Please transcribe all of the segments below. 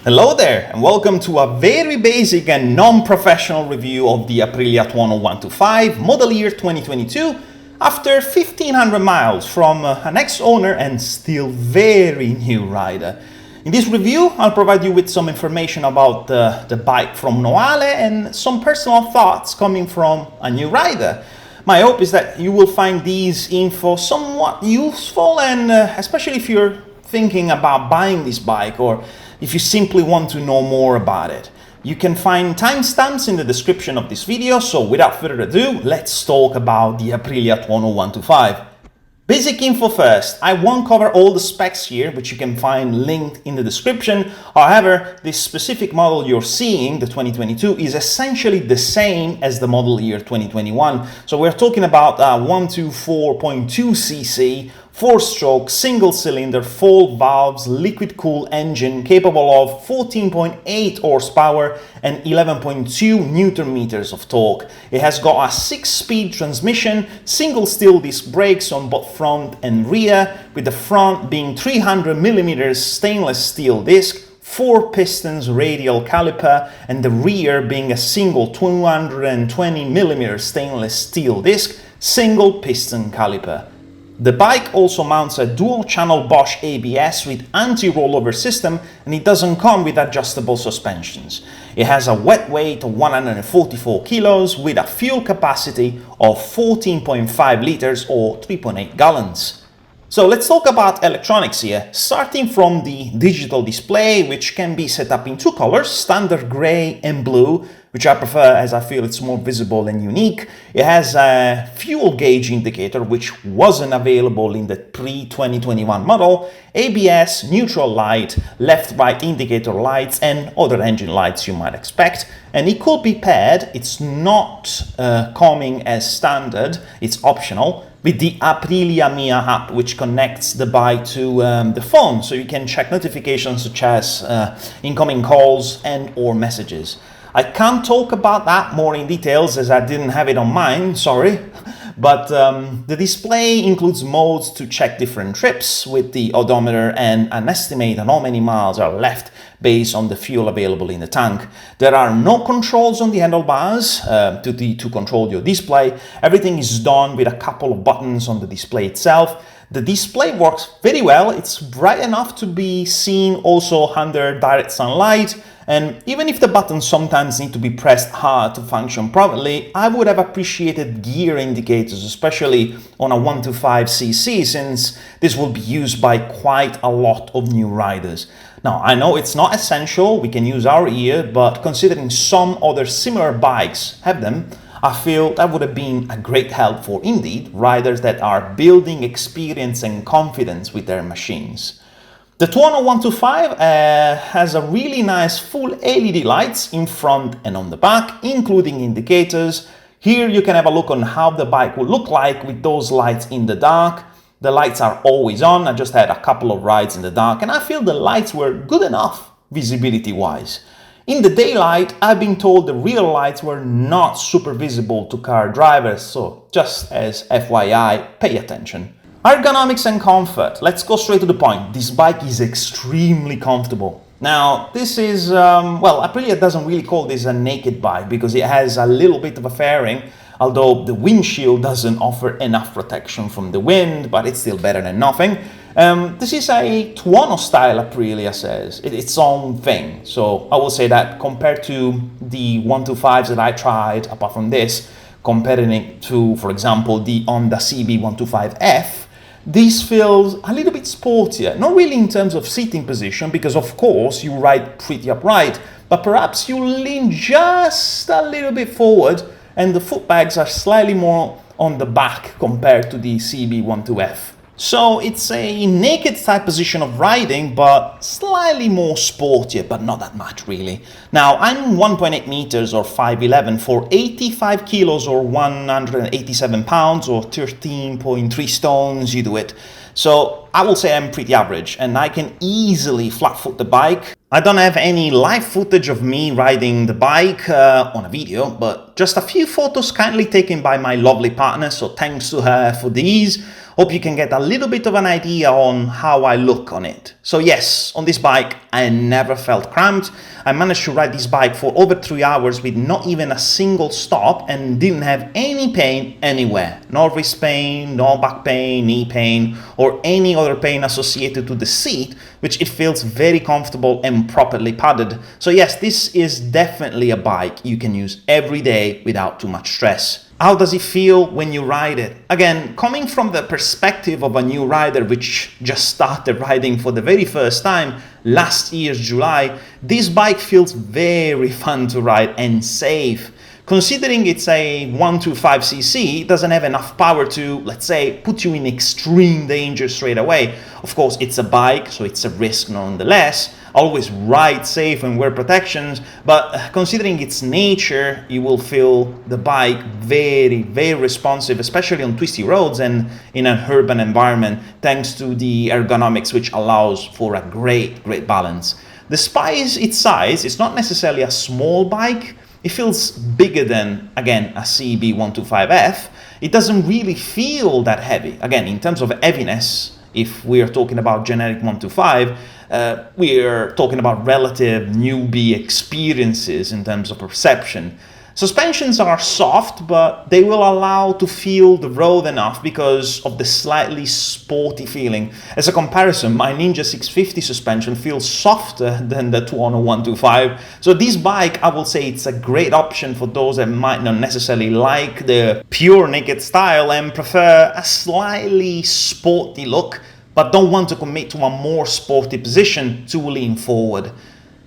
Hello there and welcome to a very basic and non-professional review of the Aprilia Tuono 125 model year 2022 after 1500 miles from an ex-owner and still very new rider. In this review I'll provide you with some information about the bike from Noale and some personal thoughts coming from a new rider. My hope is that you will find these info somewhat useful and especially if you're thinking about buying this bike or if you simply want to know more about it. You can find timestamps in the description of this video, so without further ado, let's talk about the Aprilia Tuono 125. Basic info first. I won't cover all the specs here, which you can find linked in the description. However, this specific model you're seeing, the 2022, is essentially the same as the model year 2021. So we're talking about a 124.2cc 4-stroke, single-cylinder, 4 valves, liquid-cooled engine capable of 14.8 horsepower and 11.2 newton meters of torque. It has got a 6-speed transmission, single steel disc brakes on both front and rear, with the front being 300mm stainless steel disc, 4 pistons radial caliper, and the rear being a single 220mm stainless steel disc, single piston caliper. The bike also mounts a dual-channel Bosch ABS with anti-rollover system, and it doesn't come with adjustable suspensions. It has a wet weight of 144 kilos with a fuel capacity of 14.5 liters or 3.8 gallons. So let's talk about electronics here, starting from the digital display, which can be set up in 2 colors, standard gray and blue, which I prefer as I feel it's more visible and unique. It has a fuel gauge indicator, which wasn't available in the pre-2021 model, ABS, neutral light, left-right indicator lights, and other engine lights you might expect. And it could be paired, it's not coming as standard, it's optional, with the Aprilia Mia app, which connects the bike to the phone, so you can check notifications such as incoming calls and or messages. I can't talk about that more in details as I didn't have it on mine, sorry. But the display includes modes to check different trips with the odometer and an estimate on how many miles are left based on the fuel available in the tank. There are no controls on the handlebars to control your display. Everything is done with a couple of buttons on the display itself. The display works very well. It's bright enough to be seen also under direct sunlight. And even if the buttons sometimes need to be pressed hard to function properly, I would have appreciated gear indicators, especially on a 125cc, since this will be used by quite a lot of new riders. Now, I know it's not essential, we can use our ear, but considering some other similar bikes have them, I feel that would have been a great help for, indeed, riders that are building experience and confidence with their machines. The Tuono 125 has a really nice full LED lights in front and on the back, including indicators. Here you can have a look on how the bike will look like with those lights in the dark. The lights are always on. I just had a couple of rides in the dark and I feel the lights were good enough visibility wise. In the daylight, I've been told the rear lights were not super visible to car drivers, so just as FYI, pay attention. Ergonomics and comfort. Let's go straight to the point. This bike is extremely comfortable. Now, this is, well, Aprilia doesn't really call this a naked bike because it has a little bit of a fairing, although the windshield doesn't offer enough protection from the wind, but it's still better than nothing. This is a Tuono style Aprilia says, it's its own thing. So I will say that compared to the 125s that I tried, apart from this, comparing it to, for example, the Honda CB125F, this feels a little bit sportier, not really in terms of seating position, because of course you ride pretty upright, but perhaps you lean just a little bit forward and the footbags are slightly more on the back compared to the CB12F. So it's a naked type position of riding, but slightly more sportier, but not that much really. Now, I'm 1.8 meters or 5'11 for 85 kilos or 187 pounds or 13.3 stones, you do it. So I will say I'm pretty average and I can easily flat foot the bike. I don't have any live footage of me riding the bike on a video, but just a few photos kindly taken by my lovely partner, so thanks to her for these. Hope you can get a little bit of an idea on how I look on it. So yes, on this bike, I never felt cramped. I managed to ride this bike for over 3 hours with not even a single stop and didn't have any pain anywhere. No wrist pain, no back pain, knee pain, or any other pain associated to the seat, which it feels very comfortable and properly padded. So yes, this is definitely a bike you can use every day without too much stress. How does it feel when you ride it? Again, coming from the perspective of a new rider which just started riding for the very first time last year's July, this bike feels very fun to ride and safe. Considering it's a 125cc, it doesn't have enough power to, let's say, put you in extreme danger straight away. Of course, it's a bike, so it's a risk nonetheless. Always ride safe and wear protections, but considering its nature, you will feel the bike very, very responsive, especially on twisty roads and in an urban environment, thanks to the ergonomics, which allows for a great balance. Despite its size, it's not necessarily a small bike. It feels bigger than, again, a CB 125F. It doesn't really feel that heavy. Again, in terms of heaviness, if we are talking about generic 125, we are talking about relative newbie experiences in terms of perception. Suspensions are soft, but they will allow to feel the road enough because of the slightly sporty feeling. As a comparison, my Ninja 650 suspension feels softer than the Tuono 125. So this bike, I will say it's a great option for those that might not necessarily like the pure naked style and prefer a slightly sporty look, but don't want to commit to a more sporty position to lean forward.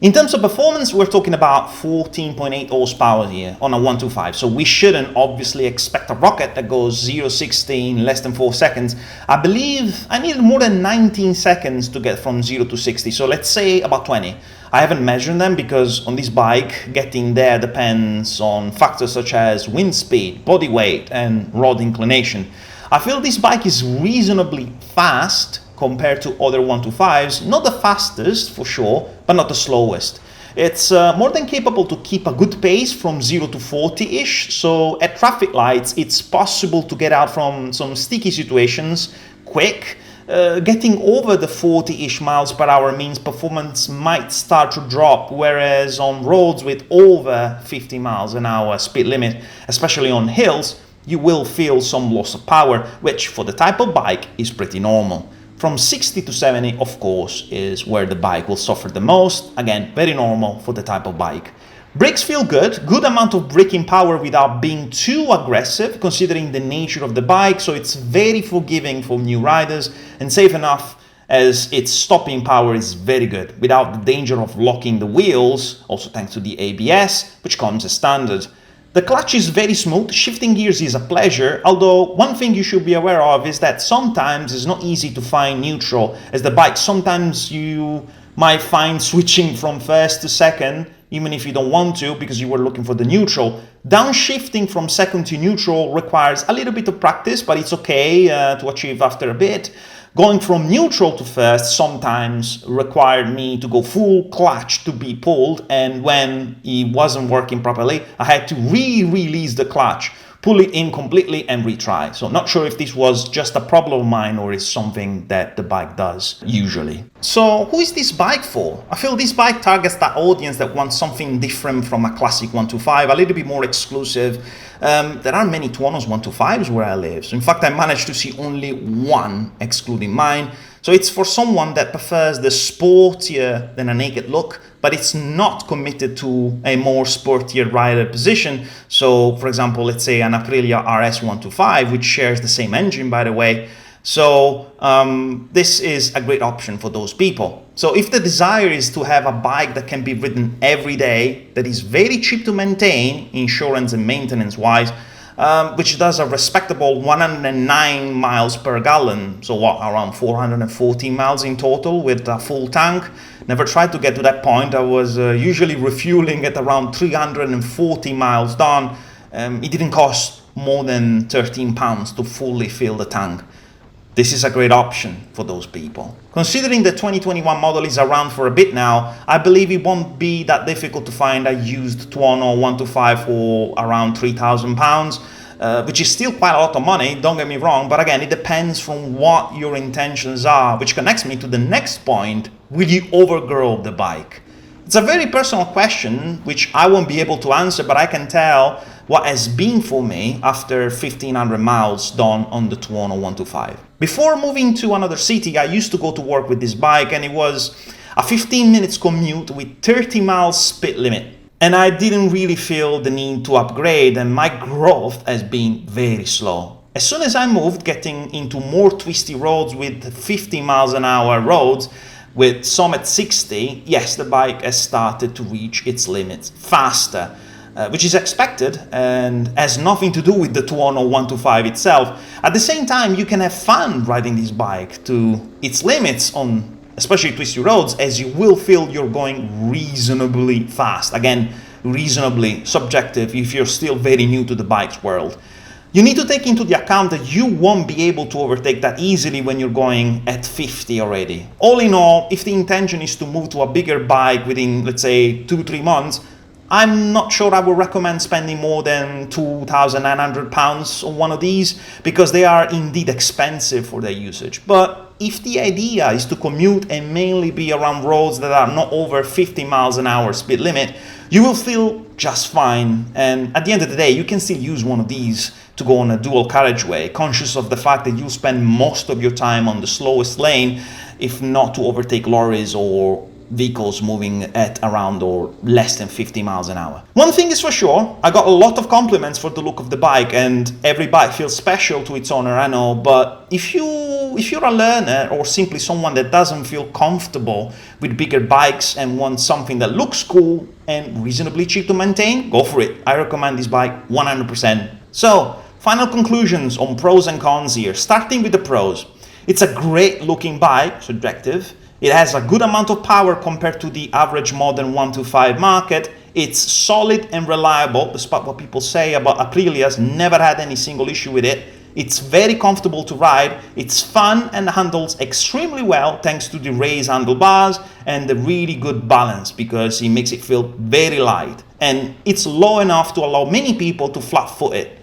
In terms of performance, we're talking about 14.8 horsepower here on a 125, so we shouldn't obviously expect a rocket that goes 0-60 in less than 4 seconds. I believe I needed more than 19 seconds to get from 0 to 60, so let's say about 20. I haven't measured them because on this bike, getting there depends on factors such as wind speed, body weight, and road inclination. I feel this bike is reasonably fast compared to other 125s, not the fastest for sure, but not the slowest. It's more than capable to keep a good pace from 0 to 40-ish, so at traffic lights it's possible to get out from some sticky situations quick. Getting over the 40-ish miles per hour means performance might start to drop, whereas on roads with over 50 miles an hour speed limit, especially on hills, you will feel some loss of power, which for the type of bike is pretty normal. From 60 to 70, of course, is where the bike will suffer the most. Again, very normal for the type of bike. Brakes feel good amount of braking power without being too aggressive, considering the nature of the bike, so it's very forgiving for new riders and safe enough as its stopping power is very good, without the danger of locking the wheels, also thanks to the ABS, which comes as standard. The clutch is very smooth, shifting gears is a pleasure, although one thing you should be aware of is that sometimes it's not easy to find neutral, as the bike sometimes you might find switching from first to second, even if you don't want to because you were looking for the neutral. Downshifting from second to neutral requires a little bit of practice, but it's okay to achieve after a bit. Going from neutral to first sometimes required me to go full clutch to be pulled, and when it wasn't working properly, I had to release the clutch, pull it in completely and retry. So not sure if this was just a problem of mine or is something that the bike does usually. So who is this bike for? I feel this bike targets that audience that wants something different from a classic 125, a little bit more exclusive. There are many Tuonos 125s where I live. So in fact, I managed to see only one, excluding mine. So it's for someone that prefers the sportier than a naked look, but it's not committed to a more sportier rider position. So for example, let's say an Aprilia RS 125, which shares the same engine, by the way. So this is a great option for those people. So if the desire is to have a bike that can be ridden every day, that is very cheap to maintain, insurance and maintenance wise, which does a respectable 109 miles per gallon, so what, around 414 miles in total with a full tank. Never tried to get to that point. I was usually refueling at around 340 miles done. It didn't cost more than £13 to fully fill the tank. This is a great option for those people. Considering the 2021 model is around for a bit now, I believe it won't be that difficult to find a used Tuono 125 for around £3,000. which is still quite a lot of money, don't get me wrong, but again, it depends from what your intentions are, which connects me to the next point. Will you overgrow the bike? It's a very personal question, which I won't be able to answer, but I can tell what has been for me after 1,500 miles done on the Tuono 125. Before moving to another city, I used to go to work with this bike, and it was a 15 minutes commute with 30 miles speed limit. And I didn't really feel the need to upgrade, and my growth has been very slow. As soon as I moved, getting into more twisty roads with 50 miles an hour roads, with some at 60, yes, the bike has started to reach its limits faster, which is expected and has nothing to do with the Tuono 125 itself. At the same time, you can have fun riding this bike to its limits on especially twisty roads, as you will feel you're going reasonably fast. Again, reasonably subjective if you're still very new to the bike's world. You need to take into the account that you won't be able to overtake that easily when you're going at 50 already. All in all, if the intention is to move to a bigger bike within, let's say, 2-3 months, I'm not sure I would recommend spending more than £2,900 on one of these, because they are indeed expensive for their usage. But if the idea is to commute and mainly be around roads that are not over 50 miles an hour speed limit, you will feel just fine. And at the end of the day, you can still use one of these to go on a dual carriageway, conscious of the fact that you'll spend most of your time on the slowest lane, if not to overtake lorries or vehicles moving at around or less than 50 miles an hour. One thing is for sure, I got a lot of compliments for the look of the bike, and every bike feels special to its owner, I know, but if you're a learner or simply someone that doesn't feel comfortable with bigger bikes and wants something that looks cool and reasonably cheap to maintain, go for it. I recommend this bike 100%. So, final conclusions on pros and cons here, starting with the pros. It's a great looking bike, subjective. It has a good amount of power compared to the average modern 125 market. It's solid and reliable, despite what people say about Aprilia's. Never had any single issue with it. It's very comfortable to ride. It's fun and handles extremely well thanks to the raised handlebars and the really good balance, because it makes it feel very light. And it's low enough to allow many people to flat-foot it.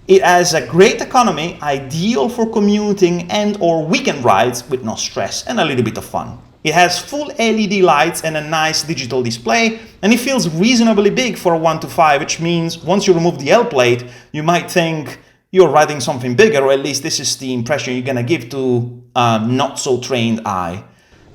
It has a great economy, ideal for commuting and or weekend rides with no stress and a little bit of fun. It has full LED lights and a nice digital display, and it feels reasonably big for a 125, which means once you remove the L plate, you might think you're riding something bigger, or at least this is the impression you're gonna give to a not so trained eye.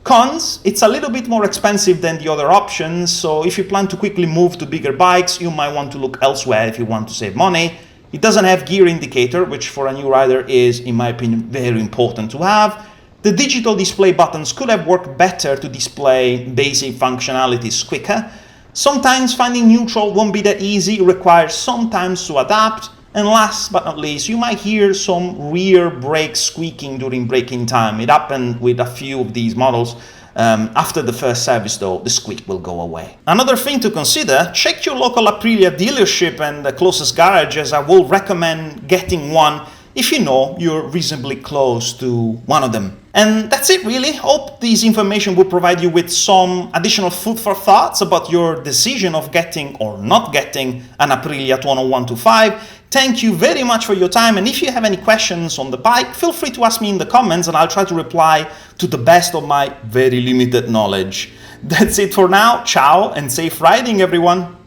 Cons, it's a little bit more expensive than the other options, so if you plan to quickly move to bigger bikes, you might want to look elsewhere if you want to save money. It doesn't have gear indicator, which for a new rider is, in my opinion, very important to have. The digital display buttons could have worked better to display basic functionalities quicker. Sometimes finding neutral won't be that easy, it requires some time to adapt. And last but not least, you might hear some rear brake squeaking during braking time. It happened with a few of these models. After the first service though, the squeak will go away. Another thing to consider, check your local Aprilia dealership and the closest garage, as I will recommend getting one if you know you're reasonably close to one of them. And that's it really. Hope this information will provide you with some additional food for thoughts about your decision of getting or not getting an Aprilia Tuono 125. Thank you very much for your time, and if you have any questions on the bike, feel free to ask me in the comments and I'll try to reply to the best of my very limited knowledge. That's it for now. Ciao and safe riding, everyone.